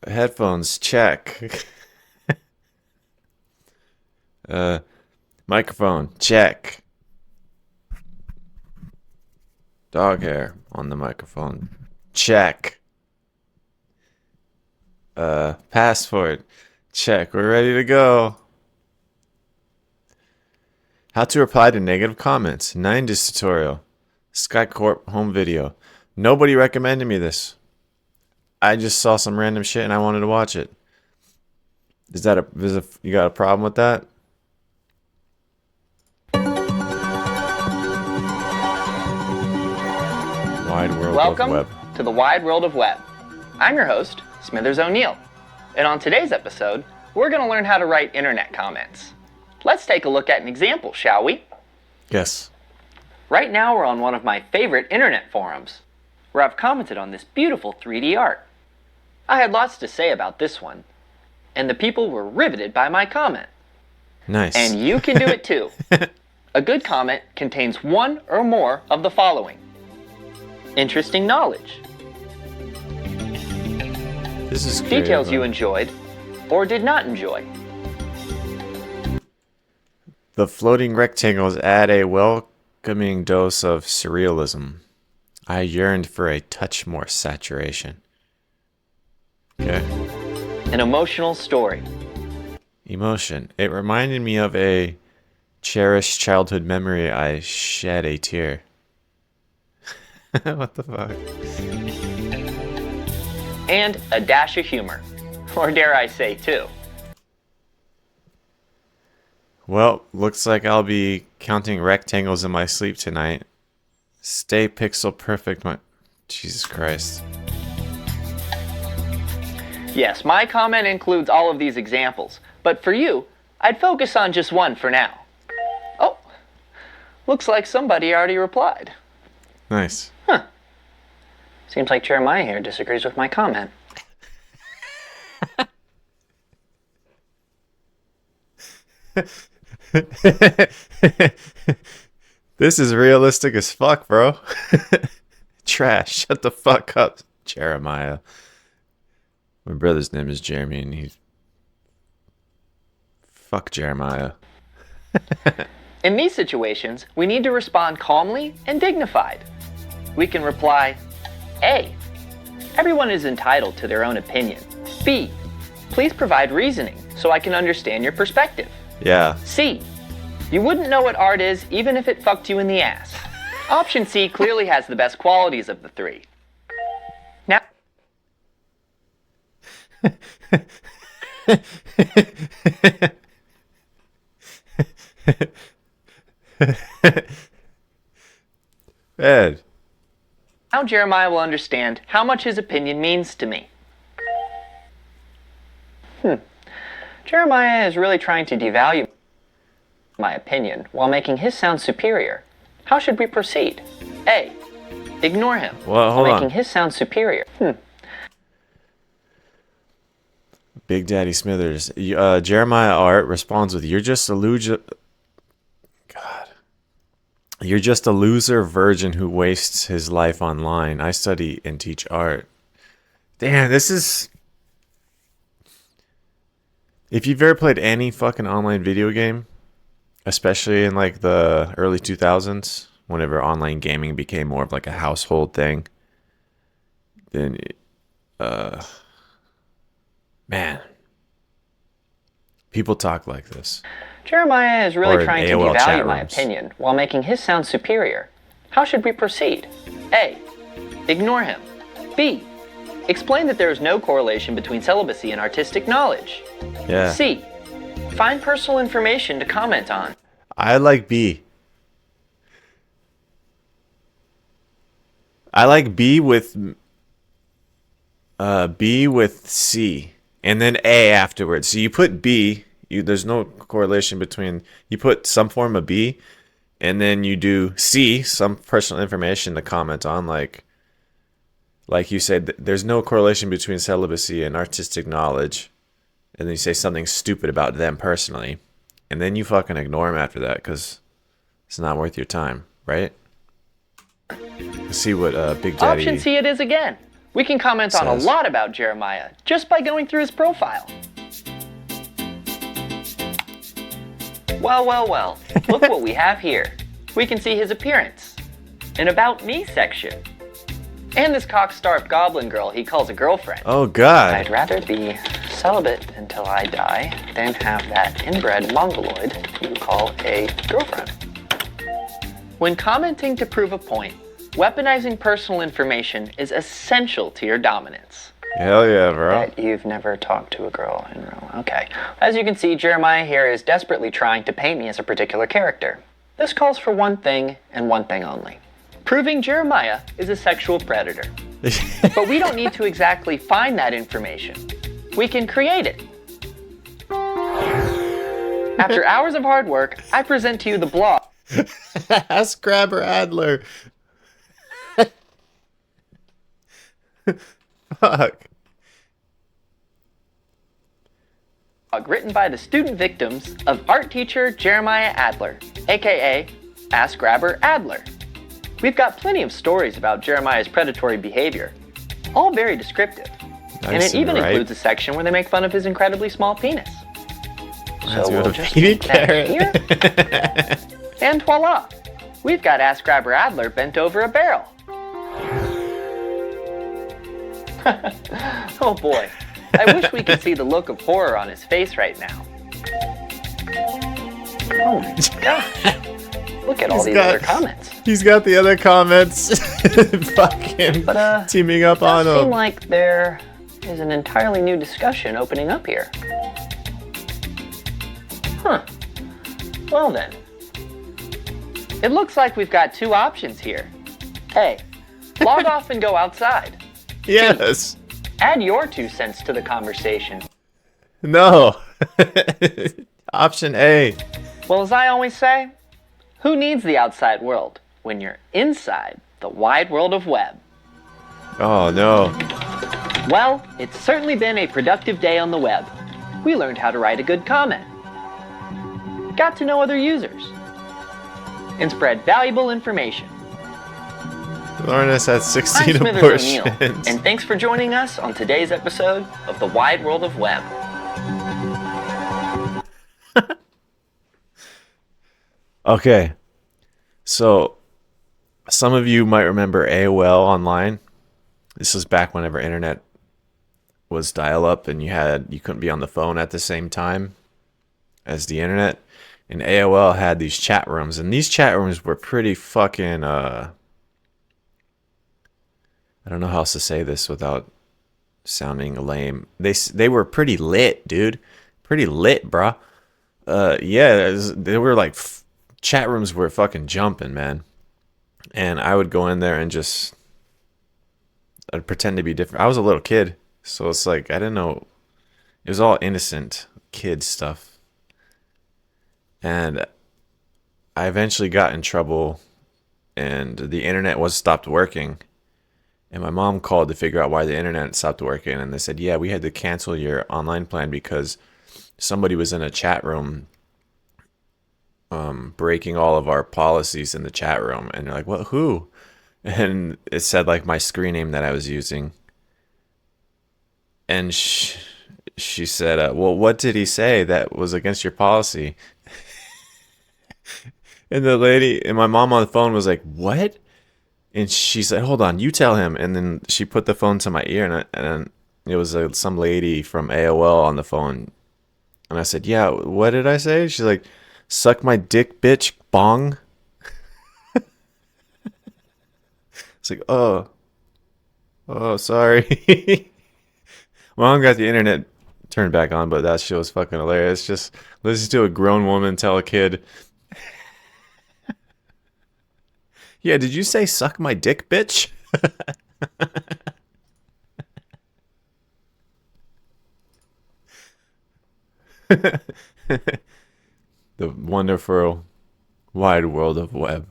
Headphones, check. Microphone, check. Dog hair on the microphone, check. Passport, check. We're ready to go. How to reply to negative comments. 90s tutorial. SkyCorp home video. Nobody recommended me this. I just saw some random shit and I wanted to watch it. You got a problem with that? Wide world Welcome of web. to the wide world of web. I'm your host, Smithers O'Neill. And on today's episode, we're going to learn how to write internet comments. Let's take a look at an example, shall we? Yes. Right now we're on one of my favorite internet forums, where I've commented on this beautiful 3D art. I had lots to say about this one, and the people were riveted by my comment. Nice. And you can do it too. A good comment contains one or more of the following. Interesting knowledge. This is creative, Details you huh? enjoyed or did not enjoy. The floating rectangles add a welcoming dose of surrealism. I yearned for a touch more saturation. Okay. An emotional story. Emotion. It reminded me of a cherished childhood memory. I shed a tear. What the fuck? And a dash of humor. Or dare I say two. Well, looks like I'll be counting rectangles in my sleep tonight. Stay pixel perfect, my... Jesus Christ. Yes, my comment includes all of these examples, but for you, I'd focus on just one for now. Oh, looks like somebody already replied. Nice. Seems like Jeremiah here disagrees with my comment. This is realistic as fuck, bro. Trash. Shut the fuck up, Jeremiah. My brother's name is Jeremy, and he's... Fuck Jeremiah. In these situations, we need to respond calmly and dignified. We can reply, A. Everyone is entitled to their own opinion. B. Please provide reasoning so I can understand your perspective. Yeah. C. You wouldn't know what art is even if it fucked you in the ass. Option C clearly has the best qualities of the three. Now, Ed. now Jeremiah will understand how much his opinion means to me. Jeremiah is really trying to devalue my opinion while making his sound superior. How should we proceed? A. Ignore him Well, while hold making on. his sound superior. Big Daddy Smithers. Jeremiah Art responds with, "You're just a loser." God. "You're just a loser virgin who wastes his life online. I study and teach art." Damn, this is... If you've ever played any fucking online video game, especially in like the early 2000s, whenever online gaming became more of like a household thing, then man, people talk like this. Jeremiah is Or really in trying to AOL devalue chat my rooms. opinion while making his sound superior. How should we proceed? A. Ignore him. B. Explain that there is no correlation between celibacy and artistic knowledge. Yeah. C. Find personal information to comment on. I like B. I like B with C and then A afterwards. So you put B, there's no correlation between, you put some form of B and then you do C, some personal information to comment on, like you said, there's no correlation between celibacy and artistic knowledge. And then you say something stupid about them personally. And then you fucking ignore them after that because it's not worth your time, right? Let's see what Big Daddy... Option C it is again. We can comment on a Says. lot about Jeremiah just by going through his profile. Well, look what we have here. We can see his appearance, an About Me section, and this cock-starved goblin girl he calls a girlfriend. Oh, God. I'd rather be celibate until I die than have that inbred mongoloid you call a girlfriend. When commenting to prove a point, weaponizing personal information is essential to your dominance. Hell yeah, bro. That you've never talked to a girl in real. Okay. As you can see, Jeremiah here is desperately trying to paint me as a particular character. This calls for one thing and one thing only. Proving Jeremiah is a sexual predator. But we don't need to exactly find that information. We can create it. After hours of hard work, I present to you the blog. Ask Grabber Adler. Fuck. Written by the student victims of art teacher Jeremiah Adler, aka Ask Grabber Adler. We've got plenty of stories about Jeremiah's predatory behavior, all very descriptive. And it even includes a section where they make fun of his incredibly small penis. So we'll just put that here. And voila! We've got Ask Grabber Adler bent over a barrel. Oh boy, I wish we could see the look of horror on his face right now. Oh my gosh. Look at all these other comments. He's got the other comments fucking teaming up on him. It does seem like there is an entirely new discussion opening up here. Huh. Well then. It looks like we've got two options here. A. Log off and go outside. Yes. Add your 2 cents to the conversation. No. Option A. Well, as I always say, who needs the outside world when you're inside the wide world of web? Oh, no. Well, it's certainly been a productive day on the web. We learned how to write a good comment, got to know other users, and spread valuable information. Lornas has 16 I'm Smithers abortions. O'Neill, and thanks for joining us on today's episode of The Wide World of Web. Okay, so some of you might remember AOL Online. This was back whenever internet was dial-up and you couldn't be on the phone at the same time as the internet. And AOL had these chat rooms, and these chat rooms were pretty fucking I don't know how else to say this without sounding lame. They were pretty lit, dude. Pretty lit, bruh. Yeah, they were like chat rooms were fucking jumping, man. And I would go in there and I'd pretend to be different. I was a little kid, so it's like I didn't know. It was all innocent kid stuff. And I eventually got in trouble, and the internet stopped working. And my mom called to figure out why the internet stopped working, and they said, "Yeah, we had to cancel your online plan because somebody was in a chat room, breaking all of our policies in the chat room." And they're like, "What? Who?" And it said like my screen name that I was using. And she said, "Well, what did he say that was against your policy?" And the lady and my mom on the phone was like, "What?" And she said, "Hold on, you tell him." And then she put the phone to my ear, and it was some lady from AOL on the phone. And I said, "Yeah, what did I say?" She's like, "Suck my dick, bitch, bong." It's like, oh, sorry. My mom got the internet turned back on, but that shit was fucking hilarious. Just listen to a grown woman tell a kid, "Yeah, did you say suck my dick, bitch?" The wonderful wide world of web.